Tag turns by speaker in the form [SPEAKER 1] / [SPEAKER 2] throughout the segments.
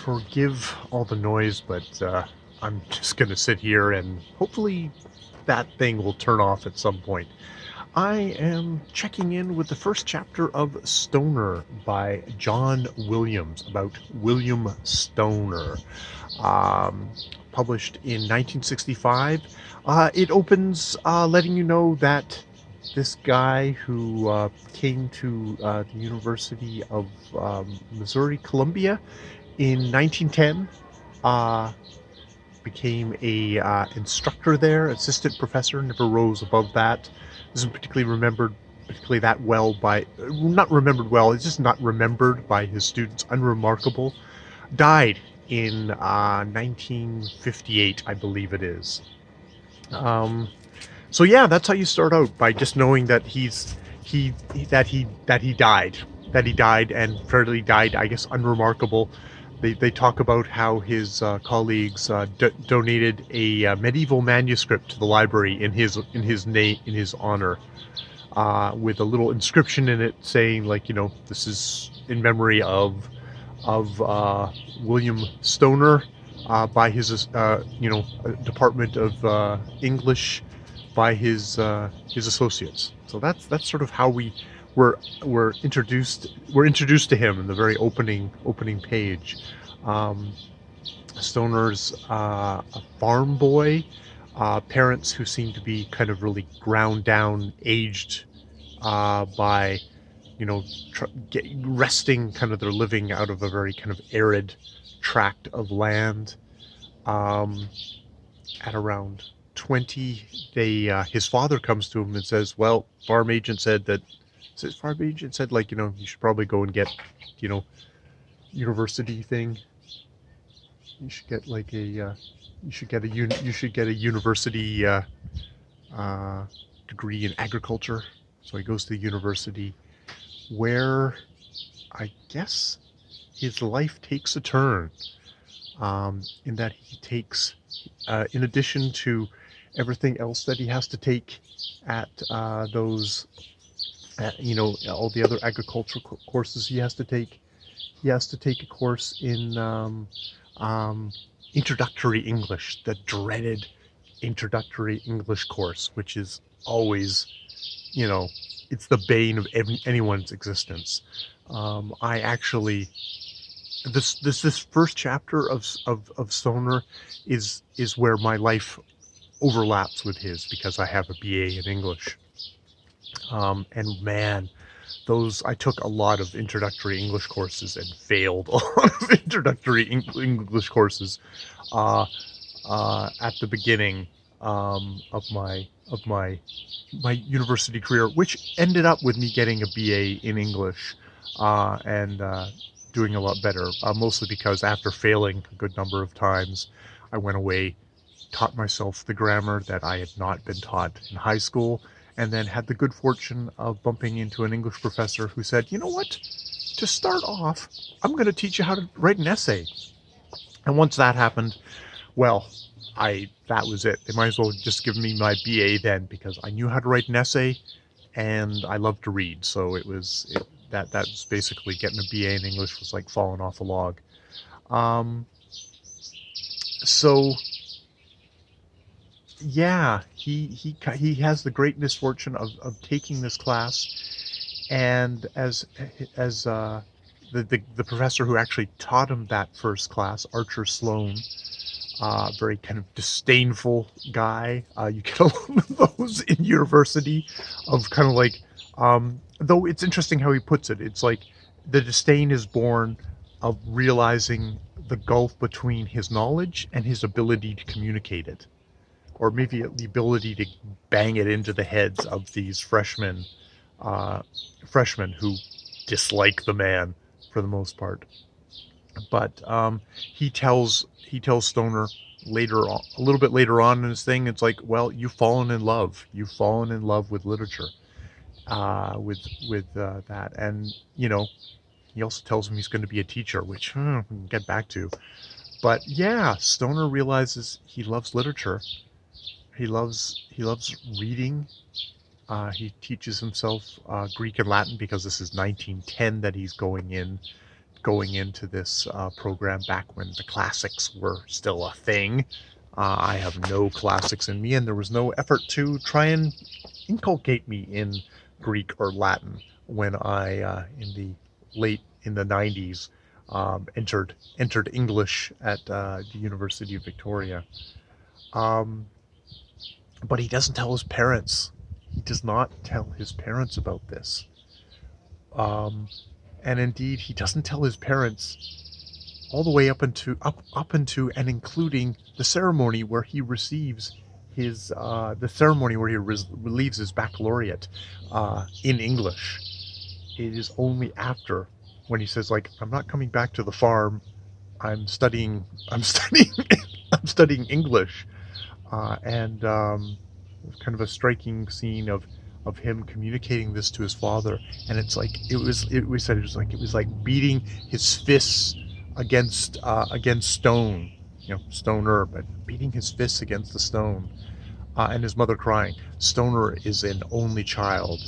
[SPEAKER 1] Forgive all the noise, but I'm just going to sit here and hopefully that thing will turn off at some point. I am checking in with the first chapter of Stnr by John Williams, about William Stnr, um, published in 1965. It opens letting you know that this guy who came to the University of Missouri, Columbia, in 1910, uh, became a instructor there, assistant professor, never rose above that. Isn't particularly remembered particularly that well by, not remembered well, it's just not remembered by his students. Unremarkable. Died in 1958, I believe it is. So yeah, that's how you start out, by just knowing that he died, and fairly died, I guess, unremarkable. They talk about how his colleagues donated a medieval manuscript to the library in his honor, with a little inscription in it saying, like, this is in memory of William Stnr, by his Department of English, by his associates. So that's sort of how we're introduced to him in the very opening page. Stnr's a farm boy, parents who seem to be kind of really ground down, aged by wresting kind of their living out of a very kind of arid tract of land. At around 20, his father comes to him and says, "Well, farm agent said, like, you should probably go and get, university thing. You should get like a university degree in agriculture." So he goes to the university, where I guess his life takes a turn, in that he takes, in addition to everything else that he has to take at those, all the other agricultural courses he has to take a course in introductory English, the dreaded introductory English course, which is always, it's the bane of anyone's existence. I actually, this first chapter of Stnr is where my life overlaps with his, because I have a BA in English. And man, I took a lot of introductory English courses and failed a lot of introductory English courses at the beginning of my university career, which ended up with me getting a BA in English, and doing a lot better, mostly because after failing a good number of times, I went away, taught myself the grammar that I had not been taught in high school, and then had the good fortune of bumping into an English professor who said, "You know what? To start off, I'm going to teach you how to write an essay." And once that happened, well, that was it. They might as well just give me my BA then, because I knew how to write an essay and I loved to read. So that was basically, getting a BA in English was like falling off a log. So yeah, he has the great misfortune of taking this class, and as the professor who actually taught him that first class, Archer Sloan, very kind of disdainful guy. You get a lot of those in university, of kind of like, though it's interesting how he puts it. It's like the disdain is born of realizing the gulf between his knowledge and his ability to communicate it, or maybe the ability to bang it into the heads of these freshmen who dislike the man for the most part. But he tells Stnr later on, a little bit later on in his thing, it's like, well, you've fallen in love with literature, with that, and he also tells him he's going to be a teacher, which we can get back to. But yeah, Stnr realizes he loves literature. He loves reading. He teaches himself Greek and Latin, because this is 1910 that he's going going into this program back when the classics were still a thing. I have no classics in me, and there was no effort to try and inculcate me in Greek or Latin when I, in the 90s, entered English at the University of Victoria. Um, but he doesn't tell his parents. He does not tell his parents about this. And indeed, he doesn't tell his parents all the way up into and including the ceremony where he receives the ceremony where he relieves his baccalaureate in English. It is only after, when he says, like, I'm not coming back to the farm. I'm studying I'm studying English, and kind of a striking scene of him communicating this to his father. And it's like it was like beating his fists against stone, Stnr, but beating his fists against the stone, and his mother crying. Stnr is an only child,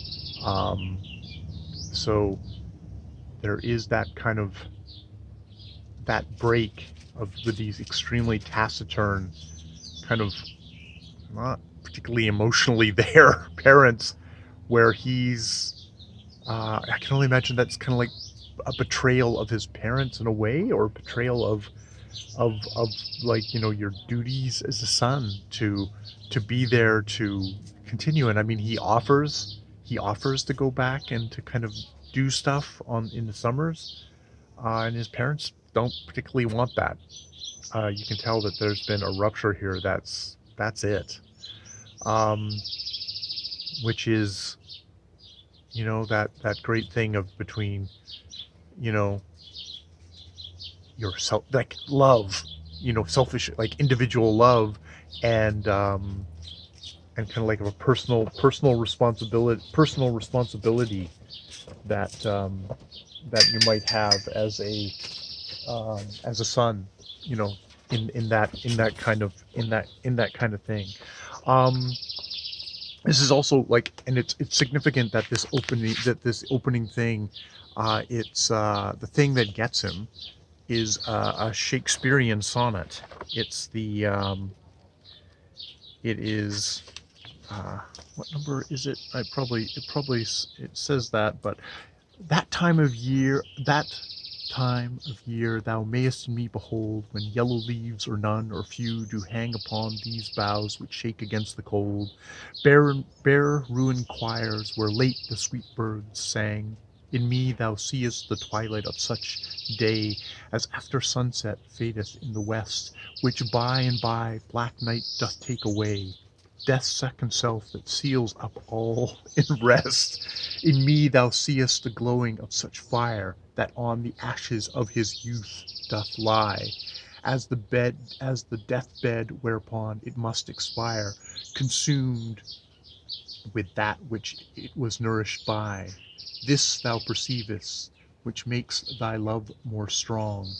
[SPEAKER 1] so there is that kind of that break of these extremely taciturn, kind of not particularly emotionally there parents, where he's I can only imagine that's kind of like a betrayal of his parents in a way, or a betrayal of like, your duties as a son to be there to continue. And I mean, he offers to go back and to kind of do stuff in the summers, and his parents don't particularly want that. You can tell that there's been a rupture here. That's it. Which is, that great thing of between, yourself, like love, selfish, like individual love, and kind of like a personal responsibility that that you might have as a son, in that kind of thing. This is also like, and it's significant that this opening thing, it's the thing that gets him is a Shakespearean sonnet. It's the it is what number is it? It says that, but that time of year thou mayest in me behold, when yellow leaves or none or few do hang upon these boughs which shake against the cold, bare ruined choirs where late the sweet birds sang. In me thou seest the twilight of such day as after sunset fadeth in the west, which by and by black night doth take away, death's second self that seals up all in rest. In me thou seest the glowing of such fire that on the ashes of his youth doth lie, as the deathbed whereupon it must expire, consumed with that which it was nourished by. This thou perceivest, which makes thy love more strong,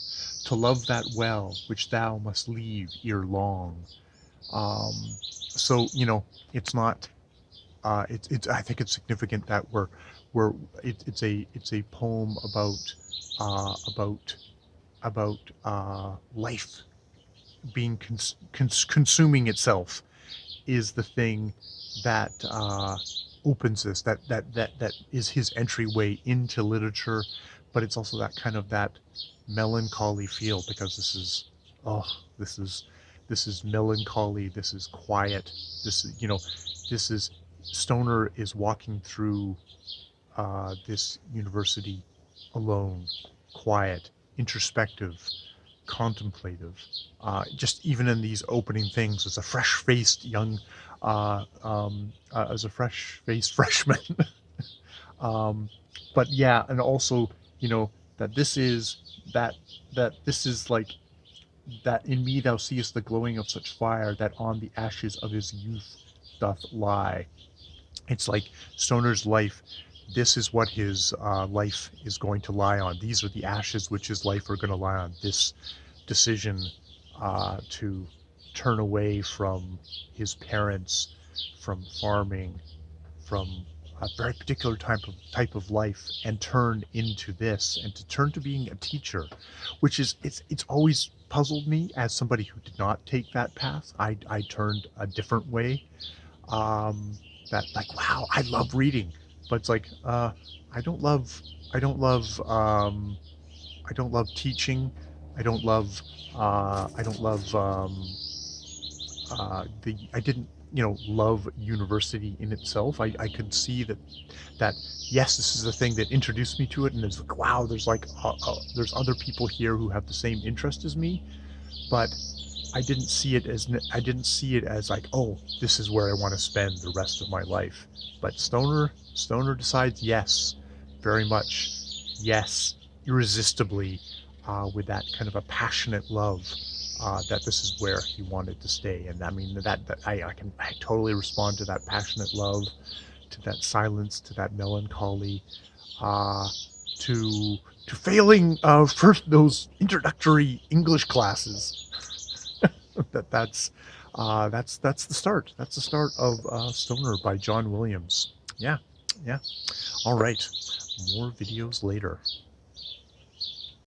[SPEAKER 1] to love that well which thou must leave ere long. So it's not. It's. I think it's significant that it's a poem about life being consuming itself is the thing that opens this. That is his entryway into literature, but it's also that kind of that melancholy feel, because this is melancholy. This is quiet. This is Stnr is walking through this university alone, quiet, introspective, contemplative. Just even in these opening things, as a fresh-faced freshman. But yeah, and also, that this is like, that in me thou seest the glowing of such fire that on the ashes of his youth doth lie. It's like Stnr's life. This is what his life is going to lie on. These are the ashes which his life are going to lie on. This decision to turn away from his parents, from farming, from a very particular type of life and turn into this, and to turn to being a teacher, which is it's always puzzled me as somebody who did not take that path. I turned a different way. Um, that, like, wow, I love reading, but it's like, I don't love I don't love I don't love teaching. I don't love I don't love the I didn't, love university in itself. I could see that yes, this is the thing that introduced me to it, and it's like, wow, there's other people here who have the same interest as me, but I didn't see it as like, oh, this is where I want to spend the rest of my life. But Stoner decides yes, very much yes, irresistibly, with that kind of a passionate love, that this is where he wanted to stay. And I mean, that I totally respond to that passionate love, to that silence, to that melancholy, uh, to failing first those introductory English classes. That's the start. That's the start of Stoner by John Williams. Yeah, yeah. All right, more videos later.